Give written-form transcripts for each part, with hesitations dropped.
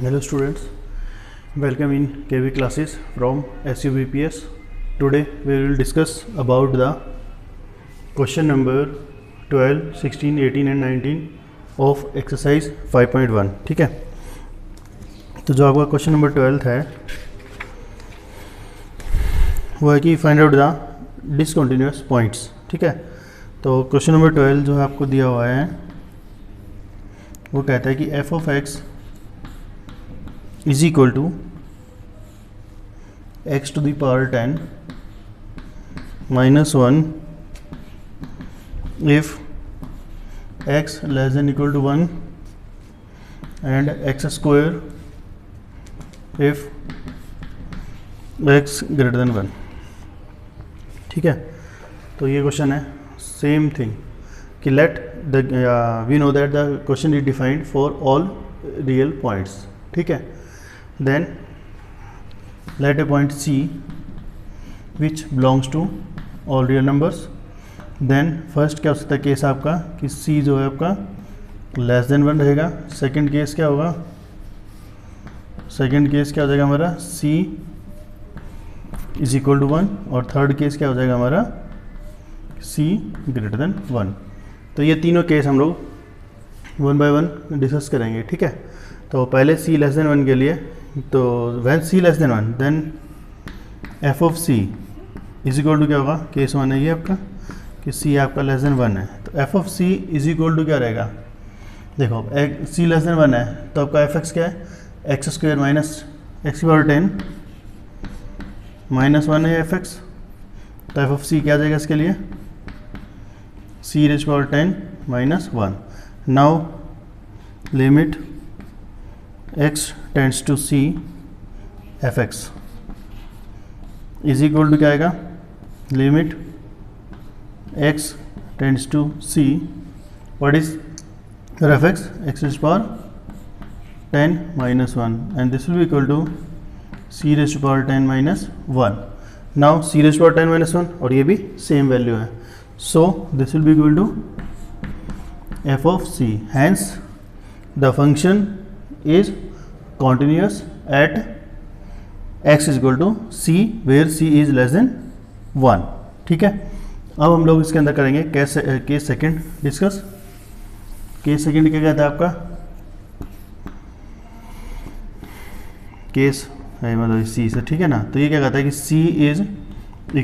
Hello students, welcome in KV classes from SUBPS. Today we will discuss about the question number 12, 16, 18 and 19 of exercise 5.1. ठीक है, तो जो आपका question number 12 है वो है कि find out the discontinuous points. ठीक है, तो क्वेश्चन नंबर 12 जो है आपको दिया हुआ है वो कहता है कि f of x is equal to x to the power 10 minus 1 if x less than equal to 1 and x square if x greater than 1. ठीक है, तो ये क्वेश्चन है सेम थिंग कि let the we know that the question is defined for all real points. ठीक है, then let a point C which belongs to all real numbers. then first क्या हो सकता है केस आपका कि C जो है आपका लेस देन 1 रहेगा. सेकंड केस क्या होगा, सेकंड केस क्या हो जाएगा हमारा C इज इक्वल टू 1 और थर्ड केस क्या हो जाएगा हमारा C ग्रेटर देन 1. तो ये तीनों केस हम लोग वन बाय वन डिस्कस करेंगे. ठीक है, तो पहले C लेस देन 1 के लिए तो when C less than 1 then f of C is equal to क्या होगा, केस 1 है ये आपका कि C आपका लेस देन 1 है. तो f of C is equal to क्या रहेगा, देखो C लेस देन 1 है तो आपका f(x) क्या है, x स्क्वायर माइनस x की पावर 10 माइनस 1 है f(x). तो f ऑफ C क्या आ जाएगा इसके लिए, C raise power 10 minus 1. Now limit x tends to C f(x) is equal to क्या आएगा, limit x tends to C what is f(x), x raise power 10 minus 1 and this will be equal to C raise power 10 minus 1. Now C raise power 10 minus 1 और ये भी same value है, so this will be equal to f of C. Hence the function is continuous at x is equal to C where C is less than 1. ठीक है, अब हम लोग इसके अंदर करेंगे case second discuss. Case second क्या कहता है आपका, केस है मतलब C से. ठीक है ना, तो ये क्या कहता है कि C is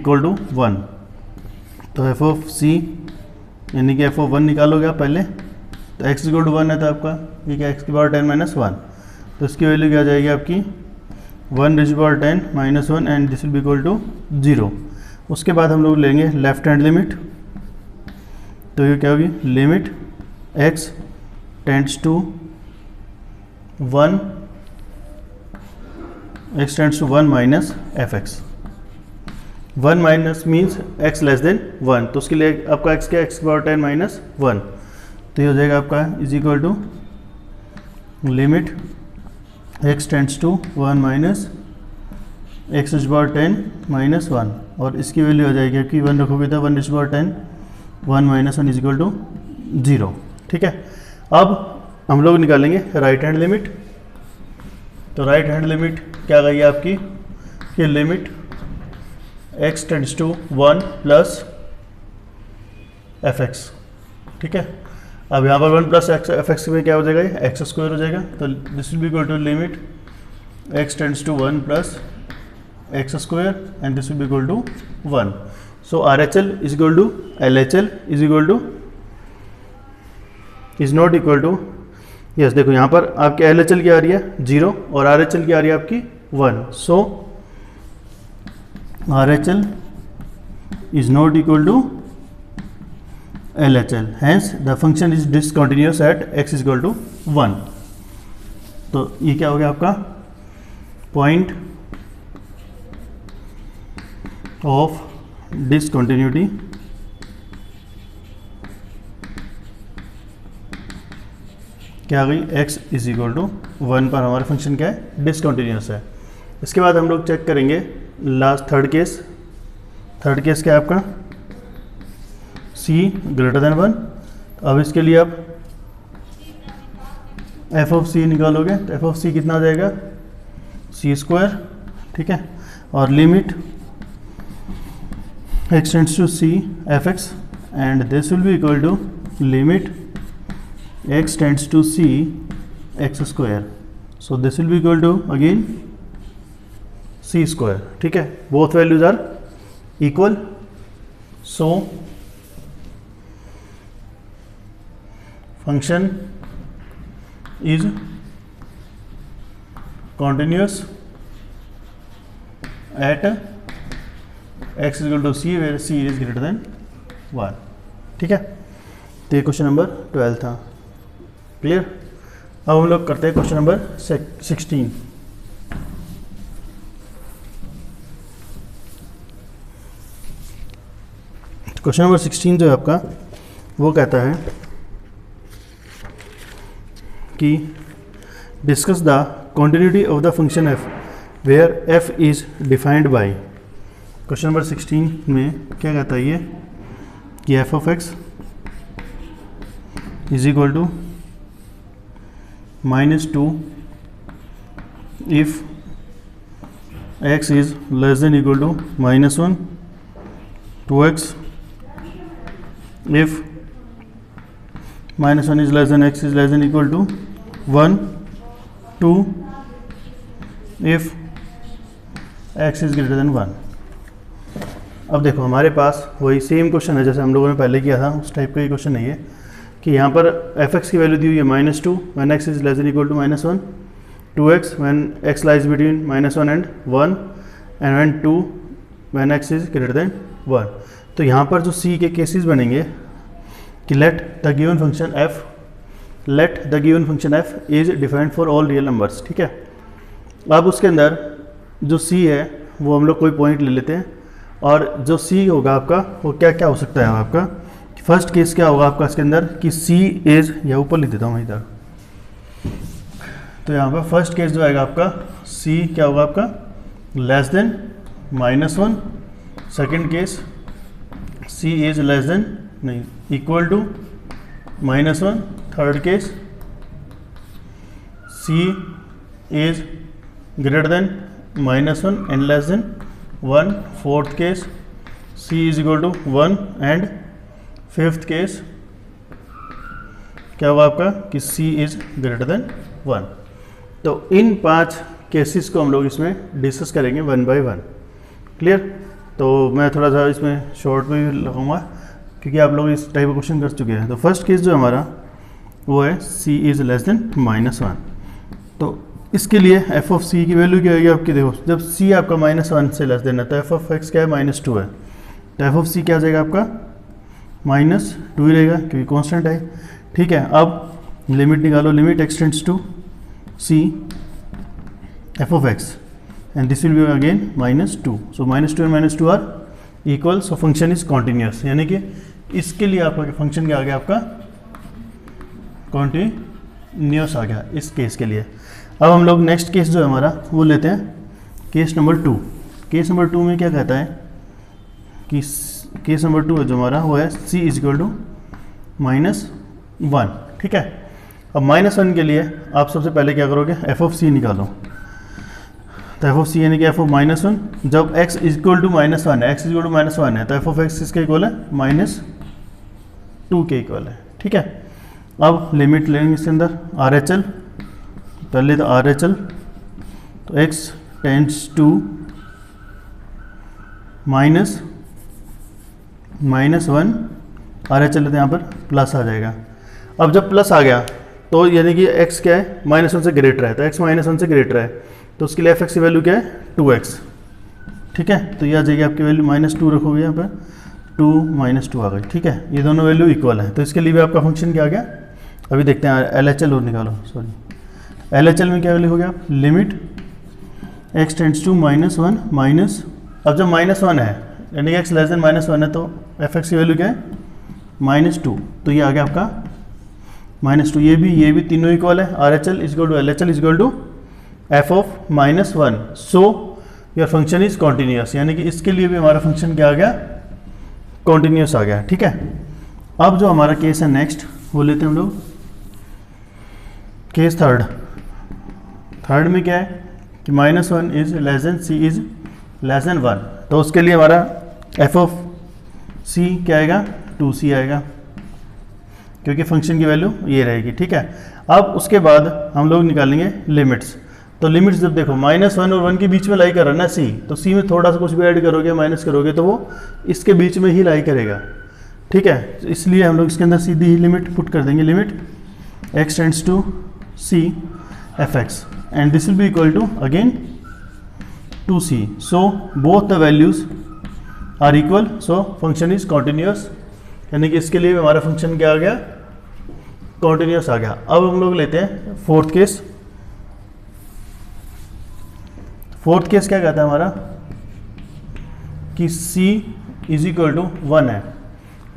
equal to 1. तो f of C यानी कि f of 1 निकालोगे आप पहले, तो x इक्वल टू 1 है तो आपका ये क्या x की पावर 10 माइनस 1, तो इसकी वैल्यू क्या आ जाएगी आपकी 1 raise power 10 minus 1 and this will be equal to 0. उसके बाद हम लोग लेंगे लेफ्ट हैंड लिमिट, तो ये क्या होगी, limit x tends to 1 x tends to 1 minus f(x). 1 minus means x less than 1, तो उसके लिए आपका x क्या, x की पावर 10 माइनस 1, तो ये हो जाएगा आपका is equal to limit x tends to 1 minus x raise power 10 minus 1 और इसकी वैल्यू हो जाएगी आपकी 1 रखोगे तो 1 raise power 10 1 minus 1 is equal to 0. ठीक है, अब हम लोग निकालेंगे राइट हैंड लिमिट. तो राइट हैंड लिमिट क्या गई आपकी कि limit x tends to 1 plus f(x). ठीक है, अब यहाँ पर 1 प्लस f(x) में क्या हो जाएगा, एक्स स्क्वायर हो जाएगा. तो this will be equal to limit x tends to 1 plus x square and this will be equal to 1. So RHL is equal to LHL is equal to is not equal to, yes देखो यहाँ पर आपकी LHL की आ रही है 0 और RHL की आ रही है आपकी 1. So RHL is not equal to LHL, hence the function is discontinuous at x is equal to 1. तो ये क्या हो गया आपका पॉइंट ऑफ डिसकंटिन्यूटी. क्या आ गई, x इज इक्वल टू 1 पर हमारा फंक्शन क्या है, डिसकंटिन्यूस है. इसके बाद हम लोग चेक करेंगे last third case. Third case क्या है आपका, C ग्रेटर देन 1. अब इसके लिए आप एफ ऑफ सी निकालोगे तो एफ ऑफ सी कितना आ जाएगा, सी स्क्वायर, ठीक है। और limit x tends to c fx and this will be equal to limit x tends to c x square. So this will be equal to again c square, ठीक है। both values are equal, so function is continuous at x is equal to c where c is greater than 1, ठीक है। तो ये question number 12 था, clear. अब हम लोग करते हैं क्वेश्चन नंबर 16। क्वेश्चन नंबर 16 जो है आपका वो कहता है कि discuss the continuity of the function f where f is defined by. Question number 16 में क्या कहता है ये कि f of x is equal to -2 if x is less than equal to -1, 2x if -1 is less than x is less than equal to 1, 2 if x is greater than 1। अब देखो हमारे पास वही सेम क्वेश्चन है जैसे हम लोगों ने पहले किया था, उस टाइप का ही क्वेश्चन नहीं है कि यहाँ पर f(x) की वैल्यू दी हुई है -2 when x is less than equal to -1, 2x when x lies between -1 and 1 and when 2 when x is greater than 1। तो यहाँ पर जो c के केसेस बनेंगे कि let the given function f is defined for all real numbers, ठीक है। अब उसके अंदर जो c है वो हम लोग कोई पॉइंट ले लेते हैं और जो c होगा आपका वो क्या क्या हो सकता है आपका। फर्स्ट केस क्या होगा आपका इसके अंदर कि c इज, या ऊपर लिख देता हूँ इधर, तो यहाँ पर फर्स्ट केस जो आएगा आपका c क्या होगा आपका less than -1, second case c is less than नहीं equal to -1, third case c is greater than -1 and less than 1, fourth case c is equal to 1 and fifth case क्या होगा आपका कि c इज ग्रेटर देन 1। तो इन 5 cases को हम लोग इसमें डिस्कस करेंगे 1 बाय 1, क्लियर। तो मैं थोड़ा सा इसमें शॉर्ट में भी लगाऊंगा क्योंकि आप लोग इस टाइप का क्वेश्चन कर चुके हैं। तो फर्स्ट केस जो हमारा वो है c इज लेस देन -1। तो इसके लिए एफ ऑफ सी की वैल्यू क्या होगी आपकी, देखो जब c आपका -1 से लेस देन है तो एफ ऑफ एक्स क्या है -2 है, तो एफ ऑफ सी क्या आ जाएगा आपका -2 ही रहेगा क्योंकि कांस्टेंट है, ठीक है। अब लिमिट निकालो, limit x tends to c f of x and this will be again -2, so -2 and -2 are equal, so function is continuous, यानी कि इसके लिए आपका फंक्शन क्या आ गया आपका कॉन्टिन्यूस आ गया इस केस के लिए। अब हम लोग नेक्स्ट केस जो है हमारा वो लेते हैं केस नंबर 2। केस नंबर 2 में क्या कहता है कि केस नंबर 2 है जो हमारा वो है c इज इक्वल टू -1, ठीक है। अब -1 के लिए आप सबसे पहले क्या करोगे, एफ ऑफ सी निकालो। तो एफ ऑफ सी यानी कि एफ ऑफ -1 जब x इज इक्वल टू -1 है, x इज इक्वल टू -1 है तो एफ ऑफ एक्स किसके इक्वल है -2 के इक्वल है, ठीक है। अब लिमिट लेंगे इसके अंदर RHL, पहले तो RHL, तो x टेंड्स टू -1 RHL लेते हैं, यहाँ पर प्लस आ जाएगा। अब जब प्लस आ गया तो यानी कि x क्या है -1 से ग्रेटर है, तो x -1 से ग्रेटर है तो उसके लिए f(x) की वैल्यू क्या है 2x, ठीक है। तो ये आ जाएगी आपकी वैल्यू -2 रखोगे यहाँ पर 2 -2 आ गई, ठीक है। ये दोनों वैल्यू इक्वल है तो इसके लिए भी आपका फंक्शन क्या आ गया, अभी देखते हैं LHL और निकालो, सॉरी LHL में क्या वैल्यू हो गया, limit x tends to -1 minus, अब जब -1 है यानी कि x लेस देन -1 है तो f(x) की वैल्यू क्या है -2, तो ये आ गया आपका -2। ये भी तीनों इक्वल है, RHL is equal to LHL is equal to f of -1, so your function is continuous, यानी कि इसके लिए भी हमारा फंक्शन क्या आ गया कॉन्टिन्यूस आ गया, ठीक है। अब जो हमारा केस है नेक्स्ट वो लेते हैं हम लोग केस थर्ड में क्या है कि -1 is less than c is less than 1, तो उसके लिए हमारा एफ ऑफ सी क्या आएगा, 2c आएगा, क्योंकि फंक्शन की वैल्यू ये रहेगी। ठीक है, अब उसके बाद हम लोग निकालेंगे लिमिट्स। तो लिमिट्स जब देखो -1 और 1 के बीच में लाई कर रहा है ना सी, तो सी में थोड़ा सा कुछ भी ऐड करोगे माइनस करोगे तो वो इसके बीच में ही लाई करेगा। ठीक है, तो इसलिए हम लोग इसके अंदर सीधी ही लिमिट पुट कर देंगे, limit x tends to c f(x) and this will be equal to again 2c। So both the values are equal, so function is continuous, यानी कि इसके लिए हमारा फंक्शन क्या आ गया, कॉन्टिन्यूस आ गया। अब हम लोग लेते हैं फोर्थ केस। फोर्थ केस क्या कहता है हमारा कि c इज इक्वल टू 1 है।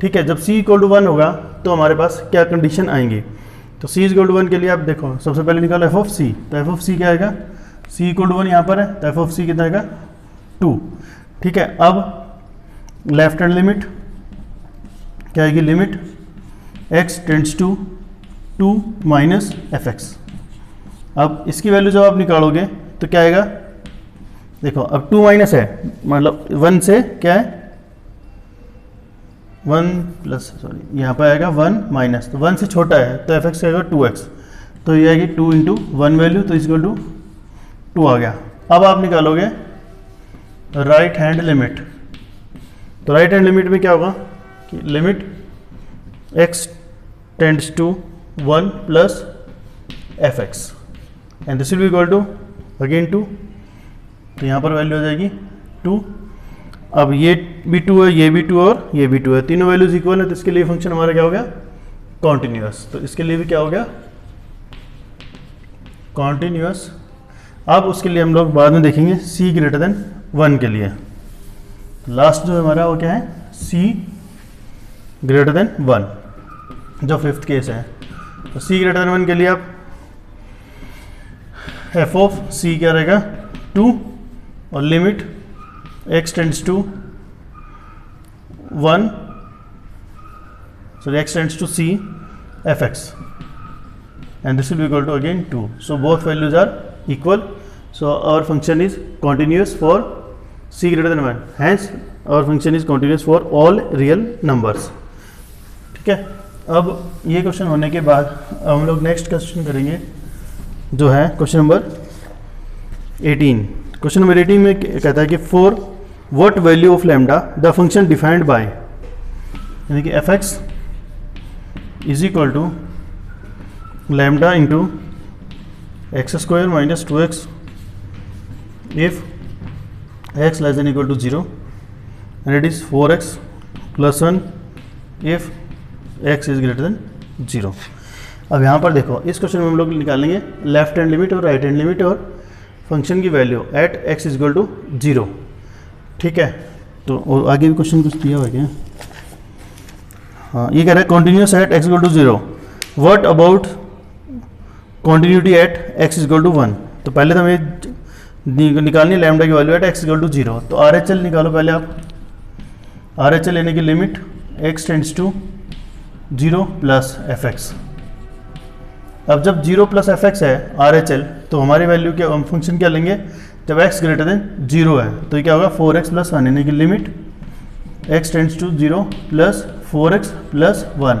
ठीक है, जब c इक्वल टू 1 होगा तो हमारे पास क्या कंडीशन आएंगी, तो c इक्वल टू 1 के लिए आप देखो सबसे पहले निकालो एफ ऑफ सी, तो एफ ऑफ सी क्या आएगा, c इक्वल टू 1 यहाँ पर है तो एफ ऑफ सी कितना आएगा 2। ठीक है, अब लेफ्ट हैंड लिमिट क्या आएगी, limit x tends to 2 minus f(x). अब इसकी वैल्यू जब आप निकालोगे तो क्या आएगा, देखो अब 2 माइनस है, मतलब 1 से क्या है 1 प्लस, सॉरी यहाँ पर आएगा 1 माइनस, तो 1 से छोटा है तो f(x) आएगा 2x, तो ये आएगी 2 इंटू 1 वैल्यू, तो इक्वल टू 2 आ गया। अब आप निकालोगे राइट हैंड लिमिट, तो राइट हैंड लिमिट में क्या होगा कि limit x tends to 1 plus f(x) and this will be equal to again 2, तो यहाँ पर वैल्यू आ जाएगी 2। अब ये भी 2 है, ये भी 2 और ये भी 2 है, तीनों वैल्यूज इक्वल है, तो इसके लिए फंक्शन हमारा क्या हो गया, कॉन्टिन्यूस। तो इसके लिए भी क्या हो गया, कॉन्टिन्यूस। अब उसके लिए हम लोग बाद में देखेंगे c ग्रेटर देन 1 के लिए। लास्ट जो हमारा वो क्या है, c ग्रेटर देन 1, जो फिफ्थ केस है। तो c ग्रेटर देन 1 के लिए आप f ऑफ c क्या रहेगा 2 और limit x tends to 1, so x tends to c f(x) and this will be equal to again 2. So both values are equal. So our function is continuous for c greater than 1. Hence our function is continuous for all real numbers. ठीक है, अब ये question होने के बाद हम लोग next question करेंगे जो है क्वेश्चन नंबर 18। क्वेश्चन नंबर 18 में कहता है कि for what value of lambda the function defined by, यानी कि f(x) is equal to lambda into x² minus 2x if x less than equal to 0 and it is 4x plus 1 if x is greater than 0। अब यहाँ पर देखो इस question में हम लोग निकालेंगे लेफ्ट हैंड लिमिट और राइट हैंड लिमिट और फंक्शन की value at x is equal to 0। ठीक है, तो और आगे भी क्वेश्चन कुछ दिया हुआ है क्या, हाँ ये कह रहा है continuous at x equal to 0, what about continuity at x equal to 1। तो पहले तो हमें निकालनी है लैम्डा की value at x equal to 0, तो RHL निकालो पहले आप। RHL लेने की limit x tends to 0 plus f(x). अब जब 0 प्लस f(x) है RHL, तो हमारी वैल्यू क्या, हम फंक्शन क्या लेंगे जब x ग्रेटर देन 0 है, तो ये क्या होगा 4x प्लस 1, यानी कि limit x tends to 0 plus 4x plus 1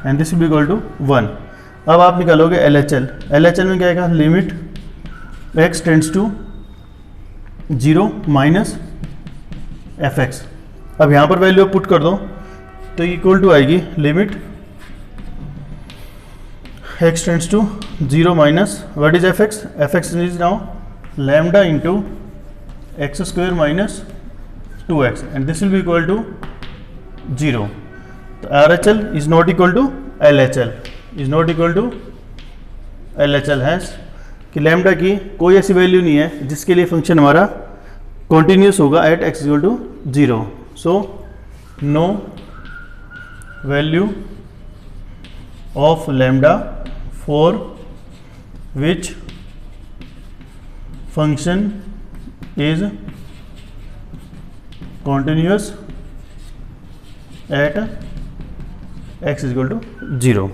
and this will be equal to 1। अब आप निकालोगे LHL। LHL में क्या आएगा, limit x tends to 0 minus f(x). अब यहाँ पर वैल्यू पुट कर दो तो इक्वल टू आएगी limit x tends to 0 minus what is f(x). f(x) is now lambda into x² minus 2x and this will be equal to 0। तो RHL is not equal to LHL, is not equal to LHL है कि lambda की कोई ऐसी value नहीं है जिसके लिए फंक्शन हमारा कॉन्टिन्यूस होगा at x equal to 0। So no value of lambda for which function is continuous at x is equal to 0।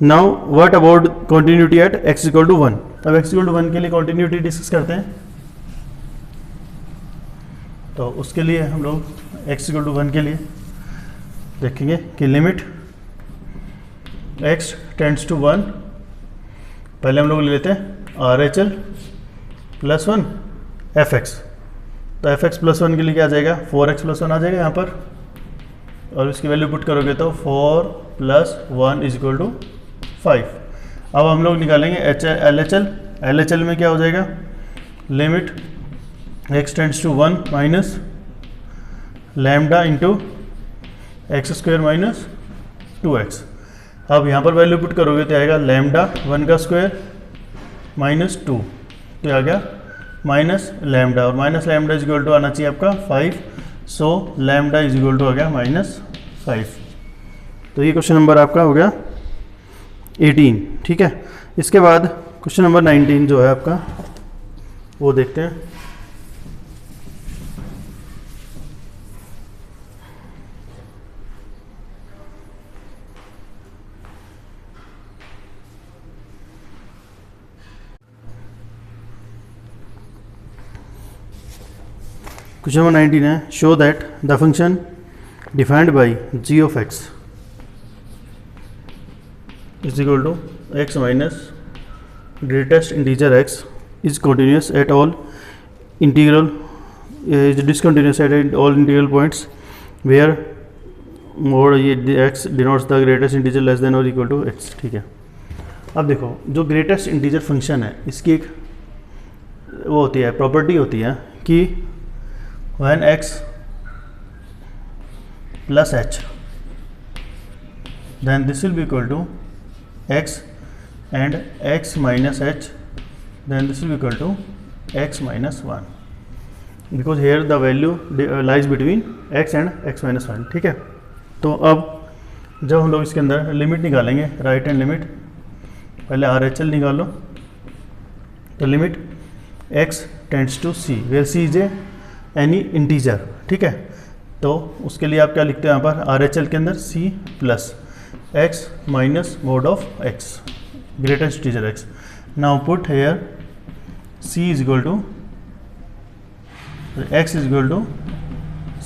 Now what about continuity at x equal to 1। अब x इक्वल टू 1 के लिए continuity discuss करते हैं। तो उसके लिए हम लोग x इक्वल टू 1 के लिए देखेंगे कि लिमिट x टेंड्स टू 1, पहले हम लोग ले लेते हैं RHL प्लस 1 fx। तो fx प्लस 1 के लिए क्या आ जाएगा, 4x प्लस 1 आ जाएगा यहाँ पर, और इसकी वैल्यू पुट करोगे तो 4 प्लस 1 इज इक्वल टू 5। अब हम लोग निकालेंगे LHL में क्या हो जाएगा, limit x tends to 1 minus lambda into x square minus 2x। अब यहाँ पर वैल्यू पुट करोगे तो आएगा लैम्डा 1 का स्क्वायर माइनस 2, तो आ गया माइनस लैम्डा, और minus lambda is equal to आना चाहिए आपका 5, so lambda is equal to आ गया -5। तो ये क्वेश्चन नंबर आपका हो गया 18। ठीक है, इसके बाद क्वेश्चन नंबर 19 जो है आपका वो देखते हैं। क्वेश्चन नंबर 19 है, show that the function defined by g of x is equal to x minus greatest integer x is continuous at all integral, is discontinuous at all integral points where mod ये x denotes the greatest integer less than और equal to x। ठीक है, अब देखो जो greatest integer function है इसकी एक वो होती है, प्रॉपर्टी होती है कि when x plus h then this will be equal to x and x minus h then this will be equal to x minus 1 because here the value lies between x and x minus 1। ठीक है, तो अब जब हम लोग इसके अंदर limit निकालेंगे, राइट हैंड लिमिट, पहले RHL निकालो, तो limit x tends to c where c is a any integer. ठीक है, तो उसके लिए आप क्या लिखते हैं यहाँ पर RHL के अंदर c plus x minus mod of x greatest integer x। Now put here c is equal to x is equal to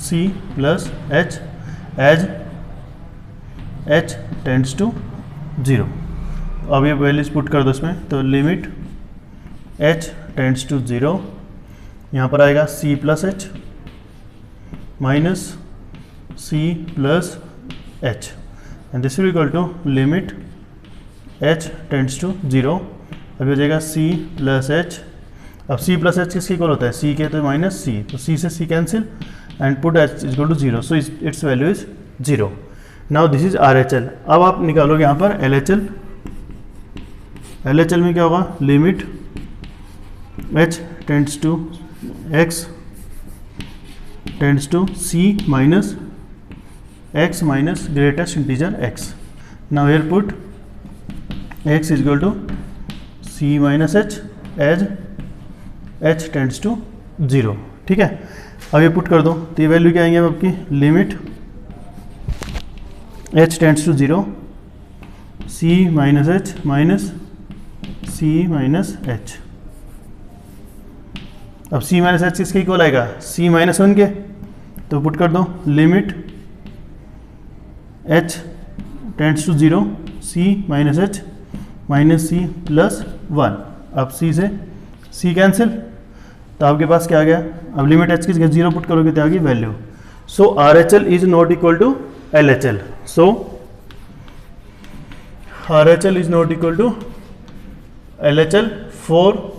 c plus h as h tends to 0। अब ये वैल्यूज पुट कर दो इसमें, तो limit h tends to 0, यहाँ पर आएगा c plus h minus c plus h and this will equal to limit h tends to 0। अभी हो जाएगा c प्लस एच। अब c प्लस एच किसके इक्वल होता है, c के तो माइनस c, तो c से c cancel and put h is equal to 0, so its value is 0। Now this is RHL। अब आप निकालोगे यहाँ पर LHL। LHL में क्या होगा, limit h tends to x tends to c minus x minus greatest integer x। Now here put x is equal to c minus h as h tends to 0। ठीक है, अब ये पुट कर दो, तो ये वैल्यू क्या आएंगे अब आपकी, limit h tends to 0 c minus h minus c minus h। अब c माइनस एच किसके इक्वल आएगा, c माइनस 1 के, तो पुट कर दो limit h tends to 0 c minus h minus c plus 1। अब c से c कैंसिल, तो आपके पास क्या आ गया, अब लिमिट h की जगह 0 पुट करोगे तो आ गई value. So RHL is not equal to LHL। So RHL is not equal to LHL for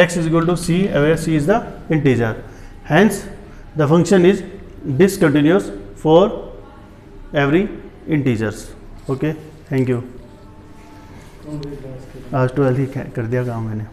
x is equal to c where c is the integer, hence the function is discontinuous for every integers। okay, thank you। आज 12 ही कर दिया काम मैंने।